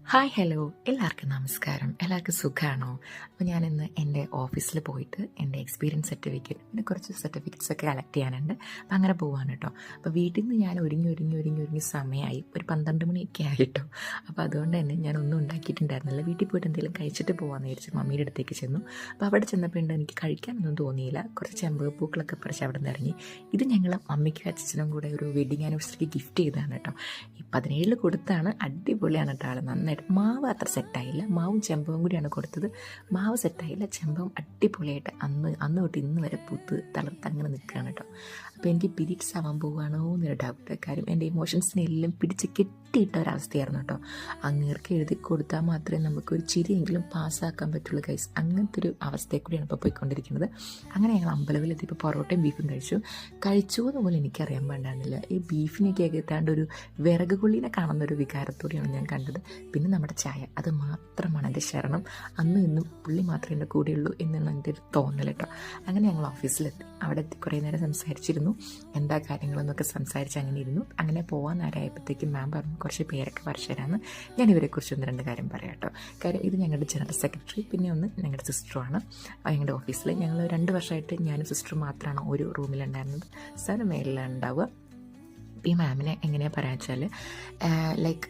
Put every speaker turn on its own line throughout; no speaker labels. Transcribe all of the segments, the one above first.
Hi hello എല്ലാവർക്കും നമസ്കാരം. എല്ലാവർക്കും സുഖമാണോ? അപ്പോൾ ഞാനിന്ന് എൻ്റെ ഓഫീസിൽ പോയിട്ട് എൻ്റെ എക്സ്പീരിയൻസ് സർട്ടിഫിക്കറ്റ് പിന്നെ കുറച്ച് സർട്ടിഫിക്കറ്റ്സ് ഒക്കെ കളക്ട് ചെയ്യാനുണ്ട്. അപ്പോൾ അങ്ങനെ പോവാണ് കേട്ടോ. അപ്പോൾ വീട്ടിൽ നിന്ന് ഞാൻ ഒരുങ്ങി സമയമായി ഒരു 12 മണിയൊക്കെ ആയിട്ടോ. അപ്പോൾ അതുകൊണ്ട് തന്നെ ഞാനൊന്നും ഉണ്ടാക്കിയിട്ടുണ്ടായിരുന്നില്ല. വീട്ടിൽ പോയിട്ട് എന്തെങ്കിലും കഴിച്ചിട്ട് പോകാമെന്ന് വിചാരിച്ചു മമ്മിയുടെ അടുത്തേക്ക് ചെന്നു. അപ്പോൾ അവിടെ ചെന്നപ്പോൾ എനിക്ക് കഴിക്കാനൊന്നും തോന്നിയില്ല. കുറച്ച് ചെമ്പകപ്പൂക്കളൊക്കെ പറിച്ച് അവിടെ നിന്ന് ഇറങ്ങി. ഇത് ഞങ്ങൾ മമ്മിക്കും അച്ഛനും കൂടെ ഒരു വെഡിങ് ആനിവേഴ്സറിക്ക് ഗിഫ്റ്റ് ചെയ്തതാണ് കേട്ടോ. ഈ 17 കൊടുത്താണ്. അടിപൊളിയാണ് കേട്ടോ. ആൾ നന്നായിട്ട് മാവ് അത്ര സെറ്റായില്ല. മാവും ചെമ്പവും കൂടിയാണ് കൊടുത്തത്. മാവ് സെറ്റായില്ല, ചെമ്പവും അടിപൊളിയായിട്ട് അന്ന് തൊട്ട് ഇന്ന് വരെ പൂത്ത് തളർത്ത് അങ്ങനെ നിൽക്കുകയാണ് കേട്ടോ. അപ്പോൾ എനിക്ക് പീരീഡ്സ് ആവാൻ പോവുകയാണോ എന്നൊരു ഡൗട്ട്. കാര്യം എൻ്റെ ഇമോഷൻസിനെല്ലാം പിടിച്ച് കെട്ടിയിട്ട ഒരവസ്ഥയായിരുന്നു കേട്ടോ. അങ്ങേർക്ക് എഴുതി കൊടുത്താൽ മാത്രമേ നമുക്കൊരു ചിരിയെങ്കിലും പാസ്സാക്കാൻ പറ്റുള്ളൂ ഗൈസ്. അങ്ങനത്തെ ഒരു അവസ്ഥയെ കൂടിയാണ് ഇപ്പോൾ പോയിക്കൊണ്ടിരിക്കുന്നത്. അങ്ങനെ ഞങ്ങൾ അമ്പലത്തിലെത്തിയപ്പോൾ പൊറോട്ടയും ബീഫും കഴിച്ചു എന്നുപോലെ എനിക്കറിയാൻ വേണ്ടായിരുന്നില്ല. ഈ ബീഫിനൊക്കെ ഏതാണ്ട് ഒരു വിറക് കൊള്ളിനെ കാണുന്ന ഒരു വികാരത്തോടെയാണ് ഞാൻ കണ്ടത്. പിന്നെ നമ്മുടെ ചായ, അത് മാത്രമാണ് എൻ്റെ ശരണം. അന്നും ഇന്നും പുള്ളി മാത്രമേ എൻ്റെ കൂടെയുള്ളൂ എന്നാണ് എൻ്റെ ഒരു തോന്നൽ കേട്ടോ. അങ്ങനെ ഞങ്ങൾ ഓഫീസിലെത്തി. അവിടെ എത്തി കുറേ നേരം സംസാരിച്ചിരുന്നു. എന്താ കാര്യങ്ങളെന്നൊക്കെ സംസാരിച്ച് അങ്ങനെ ഇരുന്നു. അങ്ങനെ പോകാൻ നേരമായപ്പോഴത്തേക്കും മാം പറഞ്ഞു കുറച്ച് പേരൊക്കെ വരച്ചു തരാമെന്ന്. ഞാൻ ഇവരെക്കുറിച്ച് 1-2 കാര്യം പറയാം കേട്ടോ. കാര്യം ഇത് ഞങ്ങളുടെ ജനറൽ സെക്രട്ടറി, പിന്നെ ഒന്ന് ഞങ്ങളുടെ സിസ്റ്ററുമാണ്. ഞങ്ങളുടെ ഓഫീസിൽ ഞങ്ങൾ 2 വർഷമായിട്ട് ഞാനും സിസ്റ്ററും മാത്രമാണ് ഒരു റൂമിലുണ്ടായിരുന്നത്. സാറ് മേളിലാണ് ഉണ്ടാവുക. ഈ മാമിനെ എങ്ങനെയാണ് പറയാന്ന് വെച്ചാൽ ലൈക്ക്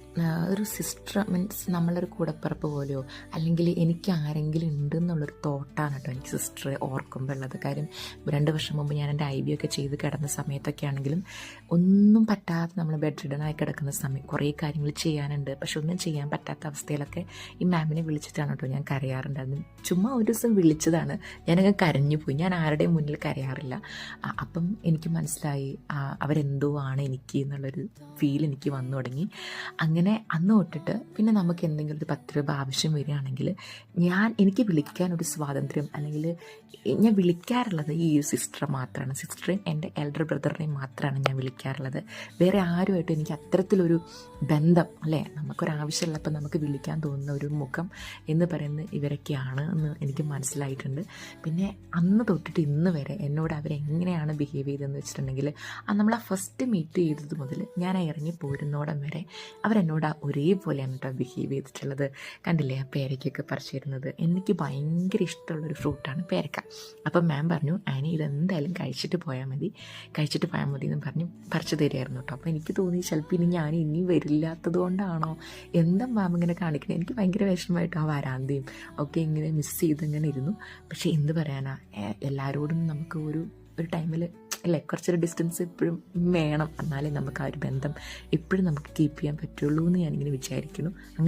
ഒരു സിസ്റ്റർ മീൻസ് നമ്മളൊരു കൂടപ്പിറപ്പ് പോലെയോ അല്ലെങ്കിൽ എനിക്ക് ആരെങ്കിലും ഉണ്ടെന്നുള്ളൊരു തോട്ടാണ് കേട്ടോ എനിക്ക് സിസ്റ്റർ ഓർക്കുമ്പോൾ ഉള്ളത്. കാര്യം 2 വർഷം മുമ്പ് ഞാൻ എൻ്റെ IVF ഒക്കെ ചെയ്ത് കിടന്ന സമയത്തൊക്കെ ആണെങ്കിലും ഒന്നും പറ്റാതെ നമ്മൾ ബെഡ് റിഡനായി കിടക്കുന്ന സമയം കുറേ കാര്യങ്ങൾ ചെയ്യാനുണ്ട്. പക്ഷെ ഒന്നും ചെയ്യാൻ പറ്റാത്ത അവസ്ഥയിലൊക്കെ ഈ മാമിനെ വിളിച്ചിട്ടാണ് കേട്ടോ ഞാൻ കരയാറുണ്ടായിരുന്നു. ചുമ്മാ ഒരു ദിവസം വിളിച്ചതാണ്, ഞാനങ്ങ് കരഞ്ഞു പോയി. ഞാൻ ആരുടെയും മുന്നിൽ കരയാറില്ല. അപ്പം എനിക്ക് മനസ്സിലായി അവരെന്തോ ആണ് എനിക്ക് എന്നുള്ളൊരു ഫീൽ എനിക്ക് വന്നു തുടങ്ങി. അങ്ങനെ അന്ന് തൊട്ടിട്ട് പിന്നെ നമുക്ക് എന്തെങ്കിലും ഒരു 10 രൂപ ആവശ്യം വരികയാണെങ്കിൽ എനിക്ക് വിളിക്കാനൊരു സ്വാതന്ത്ര്യം, അല്ലെങ്കിൽ ഞാൻ വിളിക്കാറുള്ളത് ഈ ഒരു സിസ്റ്ററെ മാത്രമാണ്. സിസ്റ്ററേയും എൻ്റെ എൽഡർ ബ്രദറിനെയും മാത്രമാണ് ഞാൻ വിളിക്കാറുള്ളത്. വേറെ ആരുമായിട്ടും എനിക്ക് അത്തരത്തിലൊരു ബന്ധം അല്ലേ, നമുക്കൊരാവശ്യമുള്ളപ്പോൾ നമുക്ക് വിളിക്കാൻ തോന്നുന്ന ഒരു മുഖം എന്ന് പറയുന്നത് ഇവരൊക്കെയാണ് എന്ന് എനിക്ക് മനസ്സിലായിട്ടുണ്ട്. പിന്നെ അന്ന് തൊട്ടിട്ട് ഇന്ന് വരെ എന്നോട് അവരെങ്ങനെയാണ് ബിഹേവ് ചെയ്തതെന്ന് വെച്ചിട്ടുണ്ടെങ്കിൽ നമ്മൾ ആ ഫസ്റ്റ് മീറ്റ് ചെയ്തത് മുതൽ ഞാൻ ഇറങ്ങി പോരുന്നോടം വരെ അവരെന്നോട് ഒരേപോലെയാണ് കേട്ടോ ബിഹേവ് ചെയ്തിട്ടുള്ളത്. കണ്ടില്ലേ ആ പേരയ്ക്കൊക്കെ പറിച്ചു തരുന്നത്. എനിക്ക് ഭയങ്കര ഇഷ്ടമുള്ളൊരു ഫ്രൂട്ടാണ് പേരക്ക. അപ്പം മാം പറഞ്ഞു ആനി ഇതെന്തായാലും കഴിച്ചിട്ട് പോയാൽ മതി എന്ന് പറഞ്ഞ് പറിച്ചു തരുമായിരുന്നു കേട്ടോ. അപ്പോൾ എനിക്ക് തോന്നി ചിലപ്പോൾ ഇനി വരില്ലാത്തത് കൊണ്ടാണോ എന്താ മാം ഇങ്ങനെ കാണിക്കണേ. എനിക്ക് ഭയങ്കര വിഷമമായിട്ട് ആ വരാന്തയും ഒക്കെ ഇങ്ങനെ മിസ് ചെയ്തിങ്ങനെ ഇരുന്നു. പക്ഷേ എന്ത് പറയാനാ, എല്ലാവരോടും നമുക്ക് ഒരു ടൈമിൽ അല്ലേ കുറച്ചൊരു ഡിസ്റ്റൻസ് എപ്പോഴും വേണം. എന്നാലേ നമുക്ക് ആ ഒരു ബന്ധം എപ്പോഴും നമുക്ക് കീപ്പ് ചെയ്യാൻ പറ്റുള്ളൂ എന്ന് ഞാനിങ്ങനെ വിചാരിക്കുന്നു.